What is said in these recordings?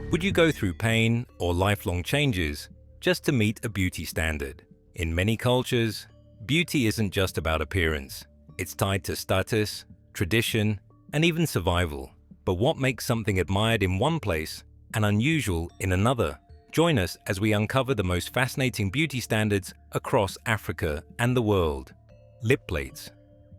Would you go through pain or lifelong changes just to meet a beauty standard? In many cultures, beauty isn't just about appearance. It's tied to status, tradition, and even survival. But what makes something admired in one place and unusual in another? Join us as we uncover the most fascinating beauty standards across Africa and the world. Lip plates.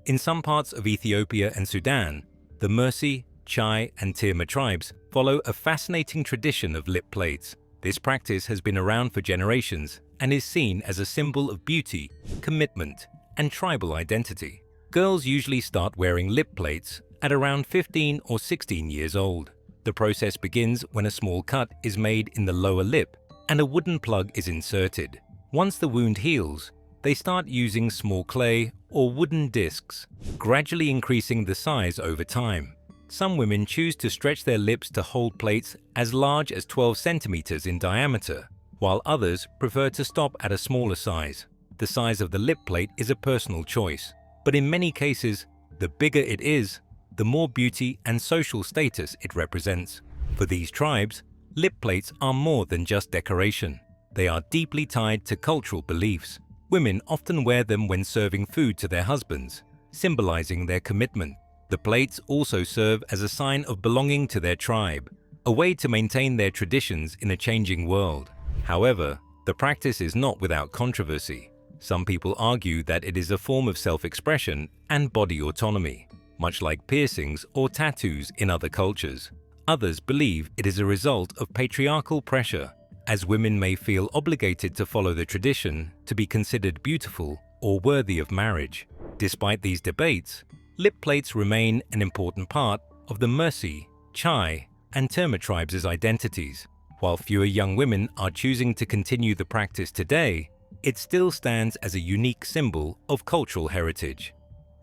In some parts of Ethiopia and Sudan, the Mursi, Chai, and Tirma tribes follow a fascinating tradition of lip plates. This practice has been around for generations and is seen as a symbol of beauty, commitment, and tribal identity. Girls usually start wearing lip plates at around 15 or 16 years old. The process begins when a small cut is made in the lower lip and a wooden plug is inserted. Once the wound heals, they start using small clay or wooden discs, gradually increasing the size over time. Some women choose to stretch their lips to hold plates as large as 12 centimeters in diameter, while others prefer to stop at a smaller size. The size of the lip plate is a personal choice, but in many cases, the bigger it is, the more beauty and social status it represents. For these tribes, lip plates are more than just decoration. They are deeply tied to cultural beliefs. Women often wear them when serving food to their husbands, symbolizing their commitment. The plates also serve as a sign of belonging to their tribe, a way to maintain their traditions in a changing world. However, the practice is not without controversy. Some people argue that it is a form of self-expression and body autonomy, much like piercings or tattoos in other cultures. Others believe it is a result of patriarchal pressure, as women may feel obligated to follow the tradition to be considered beautiful or worthy of marriage. Despite these debates, lip plates remain an important part of the Mursi, Chai, and Tirma tribes' identities. While fewer young women are choosing to continue the practice today, it still stands as a unique symbol of cultural heritage.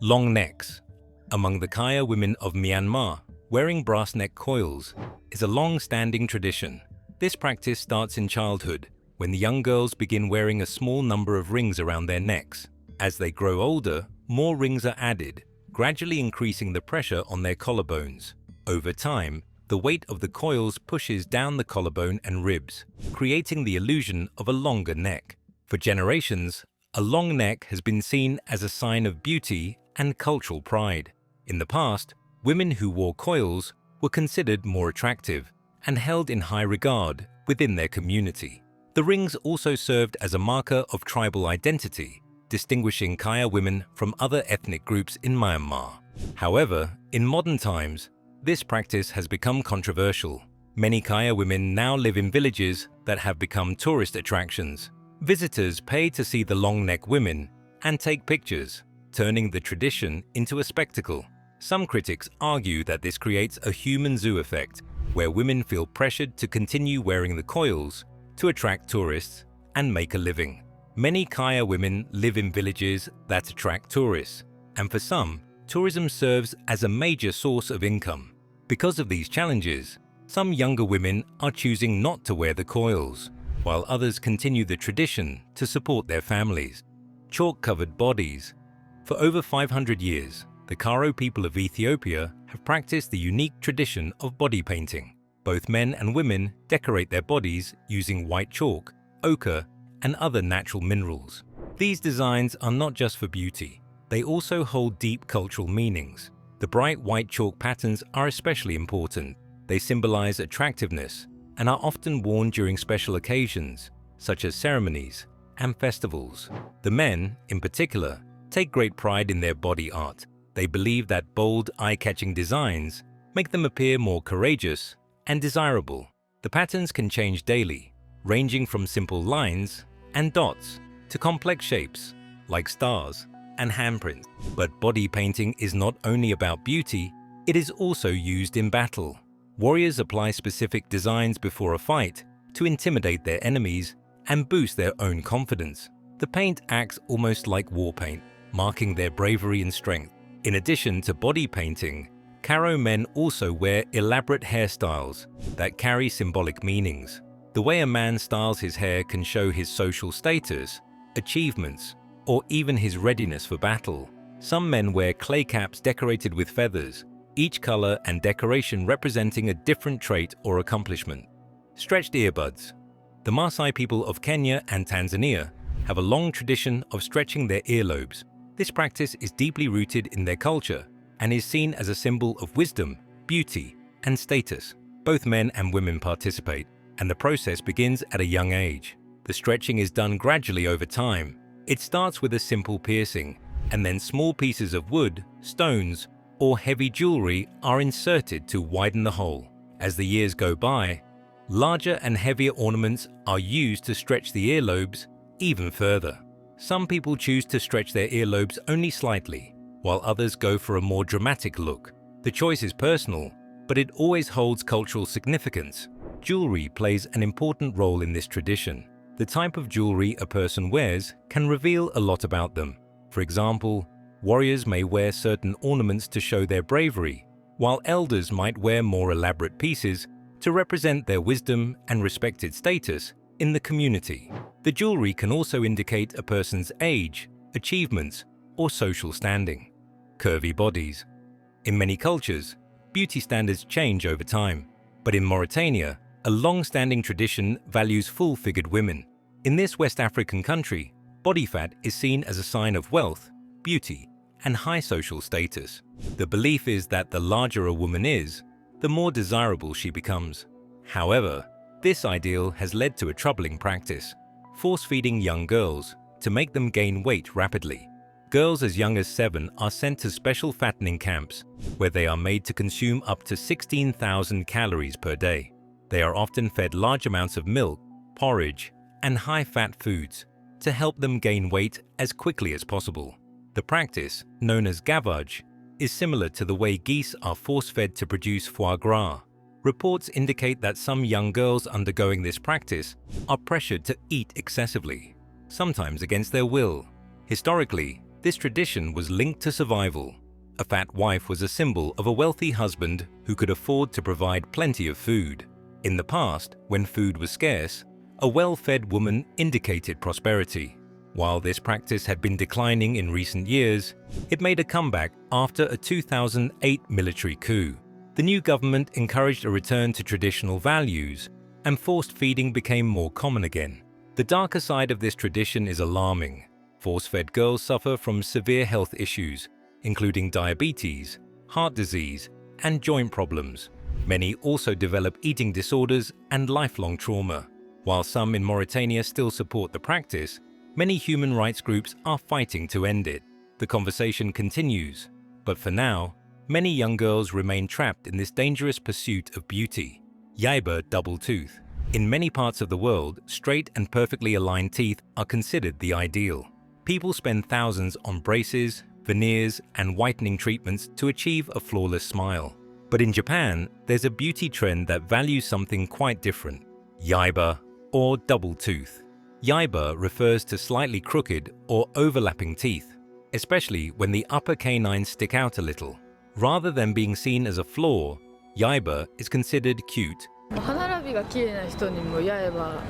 Long necks. Among the Kaya women of Myanmar, wearing brass neck coils is a long-standing tradition. This practice starts in childhood, when the young girls begin wearing a small number of rings around their necks. As they grow older, more rings are added, gradually increasing the pressure on their collarbones. Over time, the weight of the coils pushes down the collarbone and ribs, creating the illusion of a longer neck. For generations, a long neck has been seen as a sign of beauty and cultural pride. In the past, women who wore coils were considered more attractive and held in high regard within their community. The rings also served as a marker of tribal identity, distinguishing Kaya women from other ethnic groups in Myanmar. However, in modern times, this practice has become controversial. Many Kaya women now live in villages that have become tourist attractions. Visitors pay to see the long-neck women and take pictures, turning the tradition into a spectacle. Some critics argue that this creates a human zoo effect, where women feel pressured to continue wearing the coils to attract tourists and make a living. Many Kaya women live in villages that attract tourists, and for some, tourism serves as a major source of income. Because of these challenges, some younger women are choosing not to wear the coils, while others continue the tradition to support their families. Chalk-covered bodies. For over 500 years, the Karo people of Ethiopia have practiced the unique tradition of body painting. Both men and women decorate their bodies using white chalk, ochre, and other natural minerals. These designs are not just for beauty, they also hold deep cultural meanings. The bright white chalk patterns are especially important. They symbolize attractiveness and are often worn during special occasions, such as ceremonies and festivals. The men, in particular, take great pride in their body art. They believe that bold, eye-catching designs make them appear more courageous and desirable. The patterns can change daily, ranging from simple lines and dots to complex shapes like stars and handprints. But body painting is not only about beauty, it is also used in battle. Warriors apply specific designs before a fight to intimidate their enemies and boost their own confidence. The paint acts almost like war paint, marking their bravery and strength. In addition to body painting, Karo men also wear elaborate hairstyles that carry symbolic meanings. The way a man styles his hair can show his social status, achievements, or even his readiness for battle. Some men wear clay caps decorated with feathers, each color and decoration representing a different trait or accomplishment. Stretched earbuds. The Maasai people of Kenya and Tanzania have a long tradition of stretching their earlobes. This practice is deeply rooted in their culture and is seen as a symbol of wisdom, beauty, and status. Both men and women participate, and the process begins at a young age. The stretching is done gradually over time. It starts with a simple piercing, and then small pieces of wood, stones, or heavy jewelry are inserted to widen the hole. As the years go by, larger and heavier ornaments are used to stretch the earlobes even further. Some people choose to stretch their earlobes only slightly, while others go for a more dramatic look. The choice is personal, but it always holds cultural significance. Jewelry plays an important role in this tradition. The type of jewelry a person wears can reveal a lot about them. For example, warriors may wear certain ornaments to show their bravery, while elders might wear more elaborate pieces to represent their wisdom and respected status in the community. The jewelry can also indicate a person's age, achievements, or social standing. Curvy bodies. In many cultures, beauty standards change over time, but in Mauritania, a long-standing tradition values full-figured women. In this West African country, body fat is seen as a sign of wealth, beauty, and high social status. The belief is that the larger a woman is, the more desirable she becomes. However, this ideal has led to a troubling practice: force-feeding young girls to make them gain weight rapidly. Girls as young as 7 are sent to special fattening camps, where they are made to consume up to 16,000 calories per day. They are often fed large amounts of milk, porridge, and high-fat foods to help them gain weight as quickly as possible. The practice, known as gavage, is similar to the way geese are force-fed to produce foie gras. Reports indicate that some young girls undergoing this practice are pressured to eat excessively, sometimes against their will. Historically, this tradition was linked to survival. A fat wife was a symbol of a wealthy husband who could afford to provide plenty of food. In the past, when food was scarce, a well-fed woman indicated prosperity. While this practice had been declining in recent years, it made a comeback after a 2008 military coup. The new government encouraged a return to traditional values, and forced feeding became more common again. The darker side of this tradition is alarming. Force-fed girls suffer from severe health issues, including diabetes, heart disease, and joint problems. Many also develop eating disorders and lifelong trauma. While some in Mauritania still support the practice, many human rights groups are fighting to end it. The conversation continues, but for now, many young girls remain trapped in this dangerous pursuit of beauty. Yaiba double tooth. In many parts of the world, straight and perfectly aligned teeth are considered the ideal. People spend thousands on braces, veneers, and whitening treatments to achieve a flawless smile. But in Japan, there's a beauty trend that values something quite different: yaiba, or double tooth. Yaiba refers to slightly crooked or overlapping teeth, especially when the upper canines stick out a little. Rather than being seen as a flaw, yaiba is considered cute. 歯並びが綺麗な人にも八重歯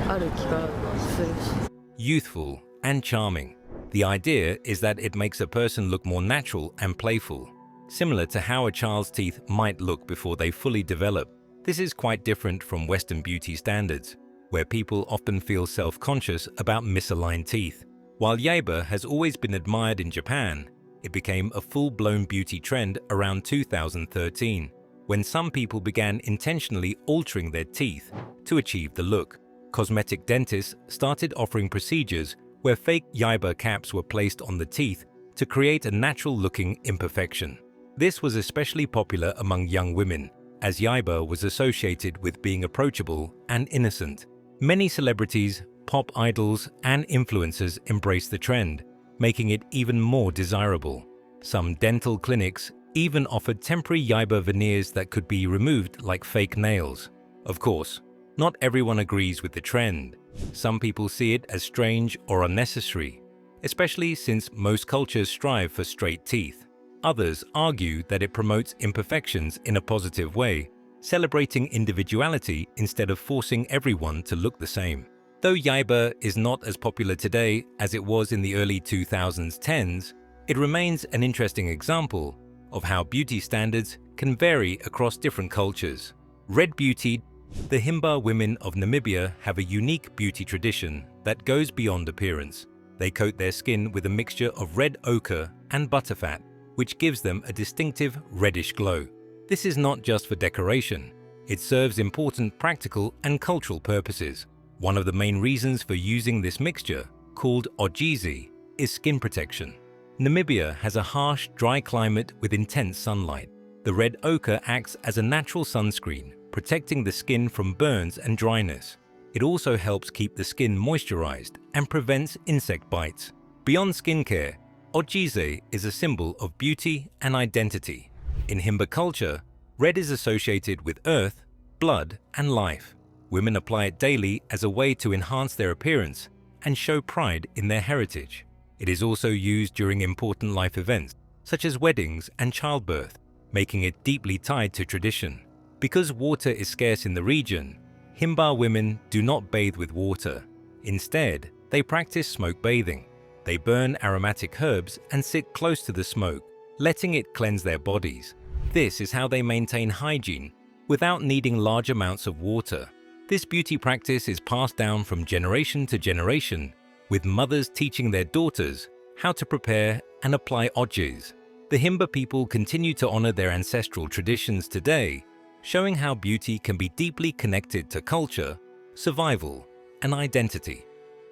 ある気がするし。 Youthful and charming. The idea is that it makes a person look more natural and playful, similar to how a child's teeth might look before they fully develop. This is quite different from Western beauty standards, where people often feel self-conscious about misaligned teeth. While yaiba has always been admired in Japan, it became a full-blown beauty trend around 2013, when some people began intentionally altering their teeth to achieve the look. Cosmetic dentists started offering procedures where fake yaiba caps were placed on the teeth to create a natural-looking imperfection. This was especially popular among young women, as yaiba was associated with being approachable and innocent. Many celebrities, pop idols, and influencers embraced the trend, making it even more desirable. Some dental clinics even offered temporary yaiba veneers that could be removed like fake nails. Of course, not everyone agrees with the trend. Some people see it as strange or unnecessary, especially since most cultures strive for straight teeth. Others argue that it promotes imperfections in a positive way, celebrating individuality instead of forcing everyone to look the same. Though yaiba is not as popular today as it was in the early 2010s, it remains an interesting example of how beauty standards can vary across different cultures. Red beauty The Himba women of Namibia have a unique beauty tradition that goes beyond appearance. They coat their skin with a mixture of red ochre and butterfat, which gives them a distinctive reddish glow. This is not just for decoration. It serves important practical and cultural purposes. One of the main reasons for using this mixture, called ojizi, is skin protection. Namibia has a harsh, dry climate with intense sunlight. The red ochre acts as a natural sunscreen, protecting the skin from burns and dryness. It also helps keep the skin moisturized and prevents insect bites. Beyond skincare, ojize is a symbol of beauty and identity. In Himba culture, red is associated with earth, blood, and life. Women apply it daily as a way to enhance their appearance and show pride in their heritage. It is also used during important life events, such as weddings and childbirth, making it deeply tied to tradition. Because water is scarce in the region, Himba women do not bathe with water. Instead, they practice smoke bathing. They burn aromatic herbs and sit close to the smoke, letting it cleanse their bodies. This is how they maintain hygiene without needing large amounts of water. This beauty practice is passed down from generation to generation, with mothers teaching their daughters how to prepare and apply ojis. The Himba people continue to honor their ancestral traditions today, showing how beauty can be deeply connected to culture, survival, and identity.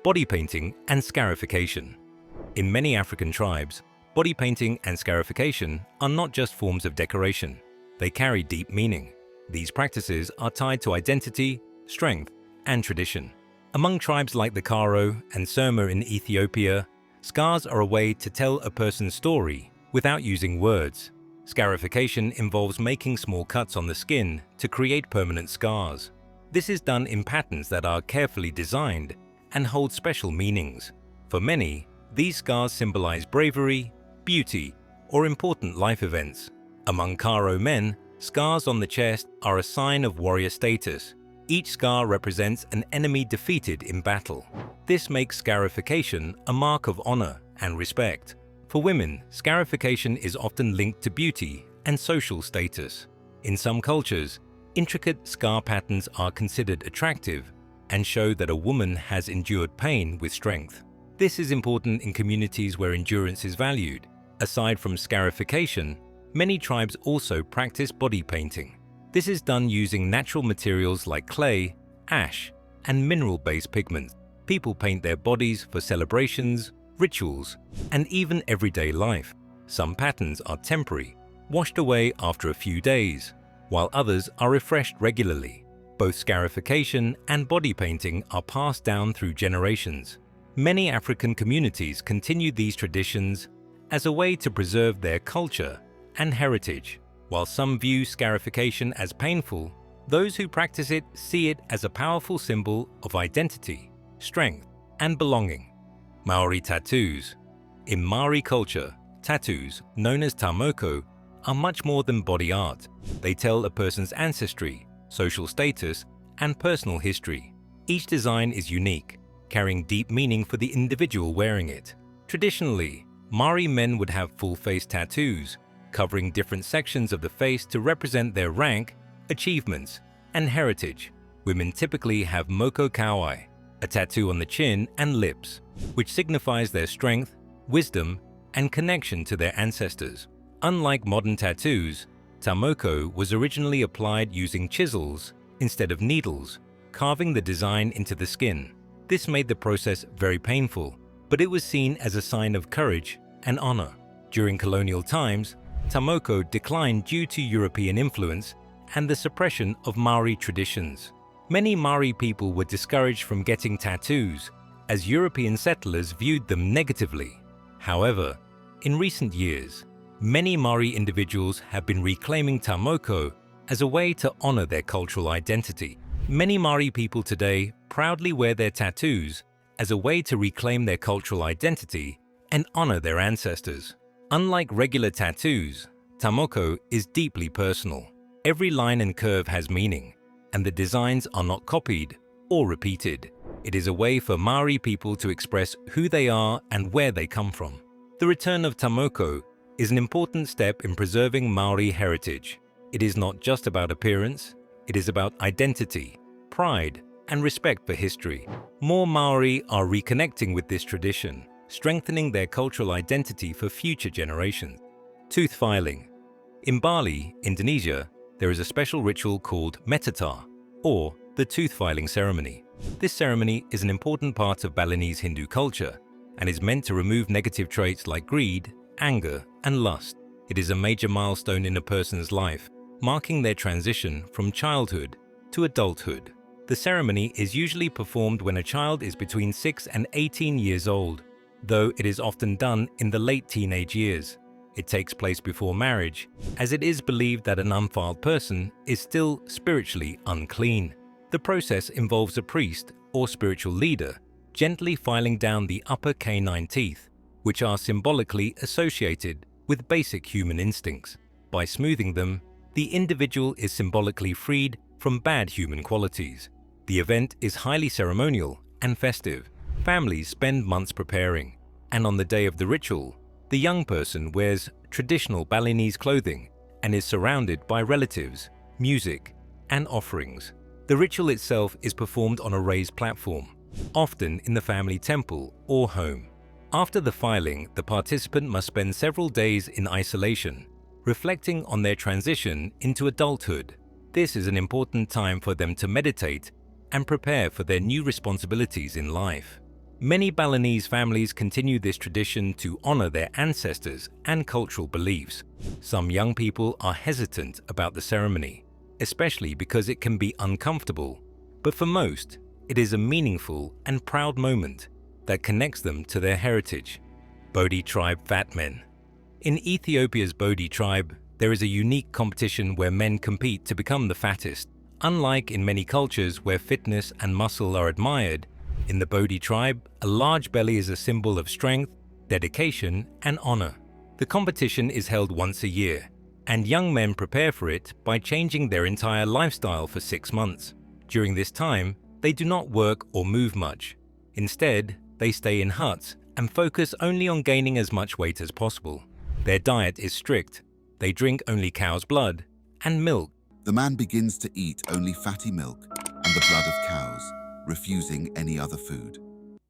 Body painting and scarification. In many African tribes, body painting and scarification are not just forms of decoration. They carry deep meaning. These practices are tied to identity, strength, and tradition. Among tribes like the Karo and Surma in Ethiopia, scars are a way to tell a person's story without using words. Scarification involves making small cuts on the skin to create permanent scars. This is done in patterns that are carefully designed and hold special meanings. For many, these scars symbolize bravery, beauty, or important life events. Among Karo men, scars on the chest are a sign of warrior status. Each scar represents an enemy defeated in battle. This makes scarification a mark of honor and respect. For women, scarification is often linked to beauty and social status. In some cultures, intricate scar patterns are considered attractive and show that a woman has endured pain with strength. This is important in communities where endurance is valued. Aside from scarification, many tribes also practice body painting. This is done using natural materials like clay, ash, and mineral-based pigments. People paint their bodies for celebrations, rituals, and even everyday life. Some patterns are temporary, washed away after a few days, while others are refreshed regularly. Both scarification and body painting are passed down through generations. Many African communities continue these traditions as a way to preserve their culture and heritage. While some view scarification as painful, those who practice it see it as a powerful symbol of identity, strength, and belonging. Maori tattoos. In Maori culture, tattoos, known as tamoko, are much more than body art. They tell a person's ancestry, social status, and personal history. Each design is unique, carrying deep meaning for the individual wearing it. Traditionally, Maori men would have full-face tattoos, covering different sections of the face to represent their rank, achievements, and heritage. Women typically have moko kauai, a tattoo on the chin and lips, which signifies their strength, wisdom, and connection to their ancestors. Unlike modern tattoos, tamoko was originally applied using chisels instead of needles, carving the design into the skin. This made the process very painful, but it was seen as a sign of courage and honor. During colonial times, tamoko declined due to European influence and the suppression of Maori traditions. Many Maori people were discouraged from getting tattoos, as European settlers viewed them negatively. However, in recent years, many Maori individuals have been reclaiming tamoko as a way to honor their cultural identity. Many Maori people today proudly wear their tattoos as a way to reclaim their cultural identity and honor their ancestors. Unlike regular tattoos, tamoko is deeply personal. Every line and curve has meaning, and the designs are not copied or repeated. It is a way for Maori people to express who they are and where they come from. The return of tamoko is an important step in preserving Maori heritage. It is not just about appearance, It is about identity, pride, and respect for history. More Maori are reconnecting with this tradition, strengthening their cultural identity for future generations. Tooth filing. In Bali, Indonesia, there is a special ritual called metata, or the tooth filing ceremony. This ceremony is an important part of Balinese Hindu culture and is meant to remove negative traits like greed, anger, and lust. It is a major milestone in a person's life, marking their transition from childhood to adulthood. The ceremony is usually performed when a child is between 6 and 18 years old, though it is often done in the late teenage years. It takes place before marriage, as it is believed that an unfiled person is still spiritually unclean. The process involves a priest or spiritual leader gently filing down the upper canine teeth, which are symbolically associated with basic human instincts. By smoothing them, the individual is symbolically freed from bad human qualities. The event is highly ceremonial and festive. Families spend months preparing, and on the day of the ritual, the young person wears traditional Balinese clothing and is surrounded by relatives, music, and offerings. The ritual itself is performed on a raised platform, often in the family temple or home. After the filing, the participant must spend several days in isolation, reflecting on their transition into adulthood. This is an important time for them to meditate and prepare for their new responsibilities in life. Many Balinese families continue this tradition to honor their ancestors and cultural beliefs. Some young people are hesitant about the ceremony, especially because it can be uncomfortable, but for most, it is a meaningful and proud moment that connects them to their heritage. Bodhi tribe fat men. In Ethiopia's Bodhi tribe, there is a unique competition where men compete to become the fattest. Unlike in many cultures where fitness and muscle are admired, in the Bodhi tribe, a large belly is a symbol of strength, dedication, and honor. The competition is held once a year, and young men prepare for it by changing their entire lifestyle for 6 months. During this time, they do not work or move much. Instead, they stay in huts and focus only on gaining as much weight as possible. Their diet is strict. They drink only cow's blood and milk. The man begins to eat only fatty milk and the blood of cows, refusing any other food,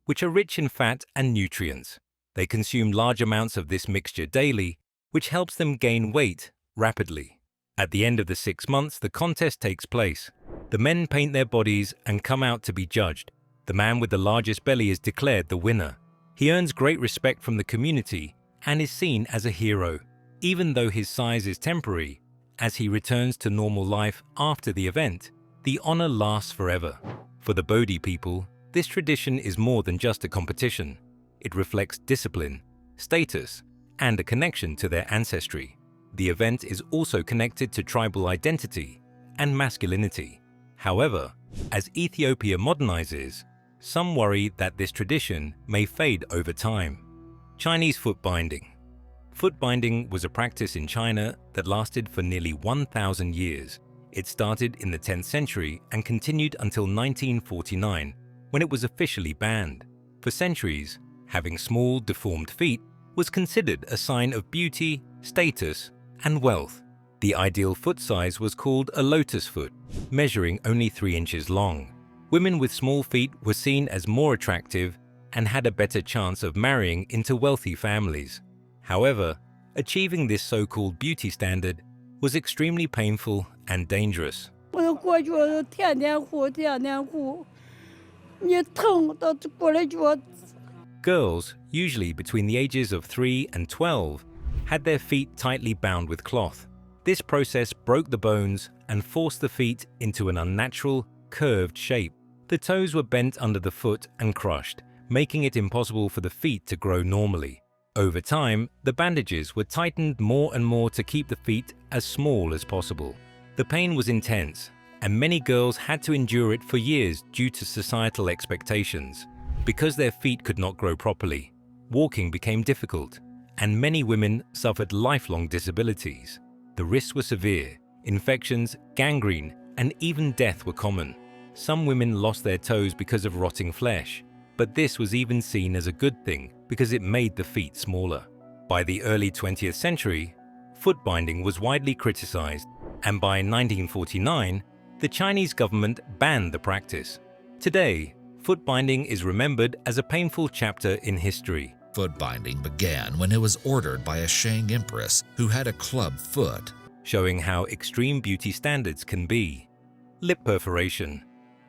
which are rich in fat and nutrients. They consume large amounts of this mixture daily, which helps them gain weight rapidly. At the end of the 6 months, the contest takes place. The men paint their bodies and come out to be judged. The man with the largest belly is declared the winner. He earns great respect from the community and is seen as a hero, even though his size is temporary. As he returns to normal life after the event, the honor lasts forever. For the Bodhi people, this tradition is more than just a competition. It reflects discipline, status, and a connection to their ancestry. The event is also connected to tribal identity and masculinity. However, as Ethiopia modernizes, some worry that this tradition may fade over time. Chinese foot binding. Foot binding was a practice in China that lasted for nearly 1,000 years. It started in the 10th century and continued until 1949, when it was officially banned. For centuries, having small, deformed feet was considered a sign of beauty, status, and wealth. The ideal foot size was called a lotus foot, measuring only 3 inches long. Women with small feet were seen as more attractive and had a better chance of marrying into wealthy families. However, achieving this so-called beauty standard was extremely painful and dangerous. Girls, usually between the ages of 3 and 12, had their feet tightly bound with cloth. This process broke the bones and forced the feet into an unnatural, curved shape. The toes were bent under the foot and crushed, making it impossible for the feet to grow normally. Over time, the bandages were tightened more and more to keep the feet as small as possible. The pain was intense, and many girls had to endure it for years due to societal expectations. Because their feet could not grow properly, walking became difficult, and many women suffered lifelong disabilities. The risks were severe. Infections, gangrene, and even death were common. Some women lost their toes because of rotting flesh, but this was even seen as a good thing because it made the feet smaller. By the early 20th century, foot binding was widely criticized, and by 1949, the Chinese government banned the practice. Today, foot binding is remembered as a painful chapter in history. Foot binding began when it was ordered by a Shang empress who had a club foot, Showing how extreme beauty standards can be. Lip perforation.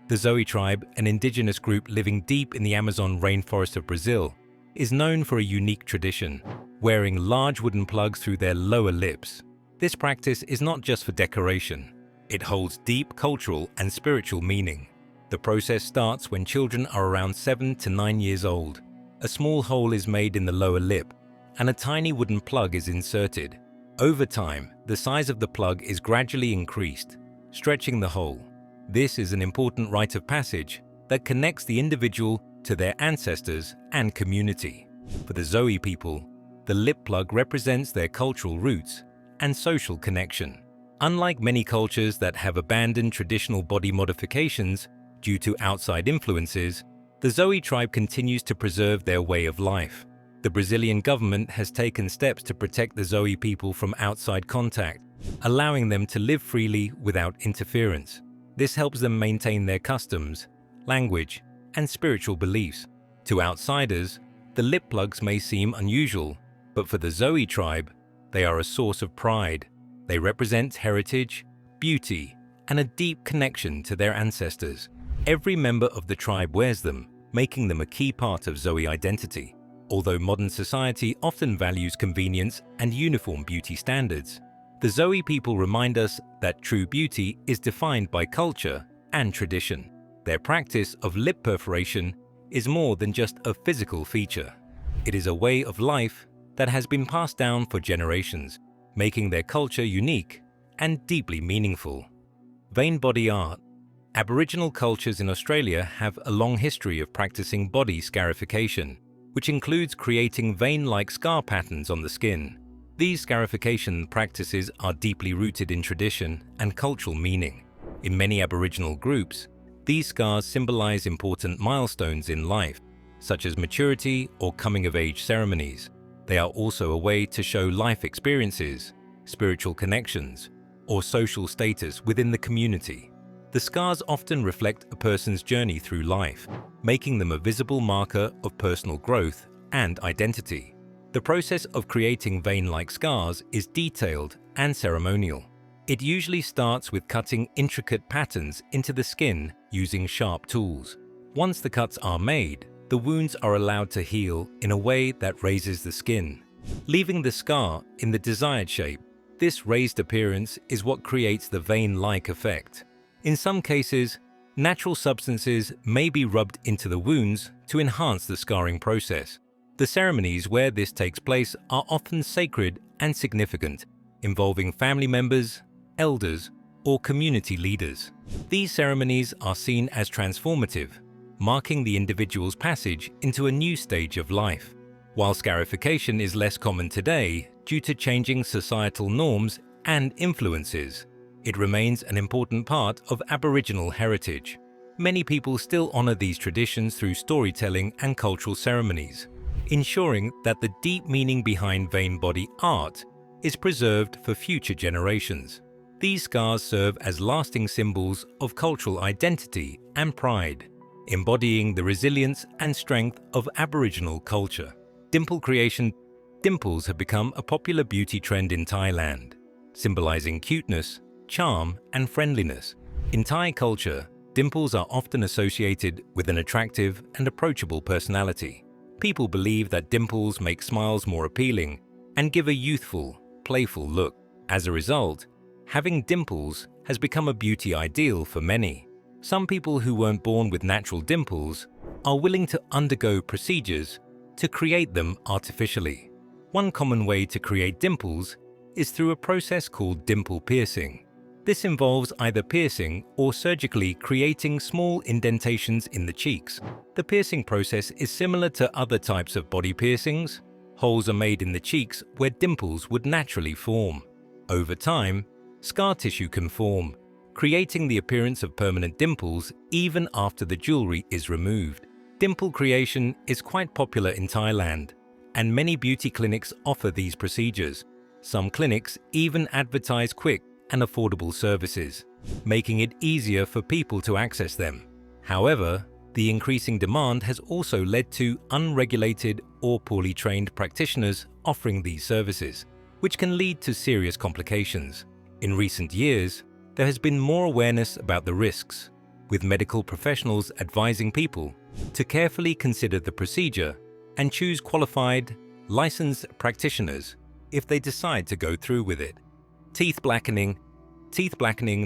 The Zoe tribe, an indigenous group living deep in the Amazon rainforest of Brazil, is known for a unique tradition, wearing large wooden plugs through their lower lips. This practice is not just for decoration. It holds deep cultural and spiritual meaning. The process starts when children are around 7 to 9 years old. A small hole is made in the lower lip, and a tiny wooden plug is inserted. Over time, the size of the plug is gradually increased, stretching the hole. This is an important rite of passage that connects the individual to their ancestors and community. For the Zoe people, the lip plug represents their cultural roots and social connection. Unlike many cultures that have abandoned traditional body modifications due to outside influences, the Zoe tribe continues to preserve their way of life. The Brazilian government has taken steps to protect the Zoe people from outside contact, allowing them to live freely without interference. This helps them maintain their customs, language, and spiritual beliefs. To outsiders, the lip plugs may seem unusual, but for the Zoe tribe, they are a source of pride. They represent heritage, beauty, and a deep connection to their ancestors. Every member of the tribe wears them, making them a key part of Zoe identity. Although modern society often values convenience and uniform beauty standards, the Zoe people remind us that true beauty is defined by culture and tradition. Their practice of lip perforation is more than just a physical feature. It is a way of life that has been passed down for generations, making their culture unique and deeply meaningful. Vein body art. Aboriginal cultures in Australia have a long history of practicing body scarification, which includes creating vein-like scar patterns on the skin. These scarification practices are deeply rooted in tradition and cultural meaning. In many Aboriginal groups, these scars symbolize important milestones in life, such as maturity or coming-of-age ceremonies. They are also a way to show life experiences, spiritual connections, or social status within the community. The scars often reflect a person's journey through life, making them a visible marker of personal growth and identity. The process of creating vein-like scars is detailed and ceremonial. It usually starts with cutting intricate patterns into the skin using sharp tools. Once the cuts are made, the wounds are allowed to heal in a way that raises the skin, leaving the scar in the desired shape. This raised appearance is what creates the vein-like effect. In some cases, natural substances may be rubbed into the wounds to enhance the scarring process. The ceremonies where this takes place are often sacred and significant, involving family members, elders, or community leaders. These ceremonies are seen as transformative, marking the individual's passage into a new stage of life. While scarification is less common today due to changing societal norms and influences, it remains an important part of Aboriginal heritage. Many people still honor these traditions through storytelling and cultural ceremonies, ensuring that the deep meaning behind vein body art is preserved for future generations. These scars serve as lasting symbols of cultural identity and pride, embodying the resilience and strength of Aboriginal culture. Dimple creation. Dimples have become a popular beauty trend in Thailand, symbolizing cuteness, charm, and friendliness. In Thai culture, dimples are often associated with an attractive and approachable personality. People believe that dimples make smiles more appealing and give a youthful, playful look. As a result, having dimples has become a beauty ideal for many. Some people who weren't born with natural dimples are willing to undergo procedures to create them artificially. One common way to create dimples is through a process called dimple piercing. This involves either piercing or surgically creating small indentations in the cheeks. The piercing process is similar to other types of body piercings. Holes are made in the cheeks where dimples would naturally form. Over time, scar tissue can form, creating the appearance of permanent dimples even after the jewelry is removed. Dimple creation is quite popular in Thailand, and many beauty clinics offer these procedures. Some clinics even advertise quick and affordable services. making it easier for people to access them. However, the increasing demand has also led to unregulated or poorly trained practitioners offering these services, which can lead to serious complications. In recent years, there has been more awareness about the risks, with medical professionals advising people to carefully consider the procedure and choose qualified, licensed practitioners if they decide to go through with it. Teeth blackening,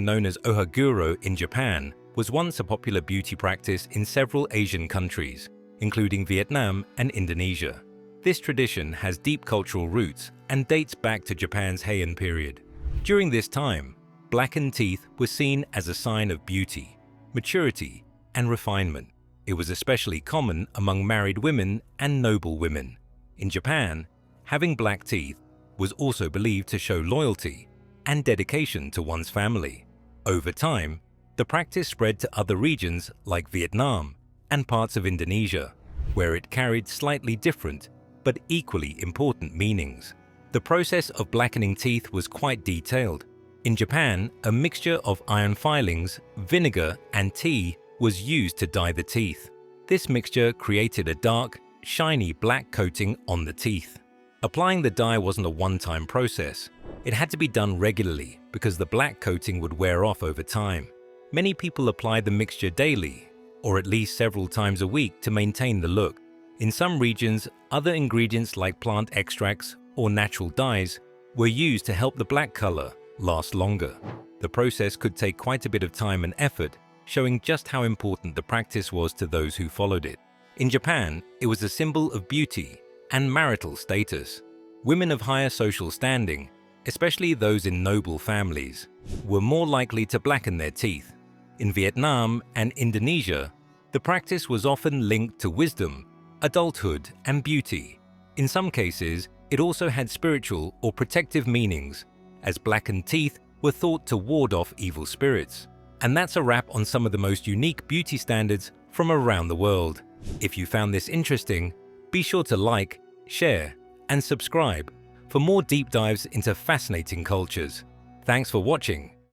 known as ohaguro in Japan, was once a popular beauty practice in several Asian countries, including Vietnam and Indonesia. This tradition has deep cultural roots and dates back to Japan's Heian period. During this time, blackened teeth were seen as a sign of beauty, maturity, and refinement. It was especially common among married women and noble women. In Japan, having black teeth was also believed to show loyalty and dedication to one's family. Over time, the practice spread to other regions like Vietnam and parts of Indonesia, where it carried slightly different but equally important meanings. The process of blackening teeth was quite detailed. In Japan, a mixture of iron filings, vinegar, and tea was used to dye the teeth. This mixture created a dark, shiny black coating on the teeth. Applying the dye wasn't a one-time process. It had to be done regularly because the black coating would wear off over time. Many people applied the mixture daily, or at least several times a week to maintain the look. In some regions, other ingredients like plant extracts or natural dyes were used to help the black color last longer. The process could take quite a bit of time and effort, showing just how important the practice was to those who followed it. In Japan, it was a symbol of beauty and marital status. Women of higher social standing, especially those in noble families, were more likely to blacken their teeth. In Vietnam and Indonesia, the practice was often linked to wisdom, adulthood, and beauty. In some cases, it also had spiritual or protective meanings, as blackened teeth were thought to ward off evil spirits. And that's a wrap on some of the most unique beauty standards from around the world. If you found this interesting, be sure to like, share, and subscribe for more deep dives into fascinating cultures. Thanks for watching.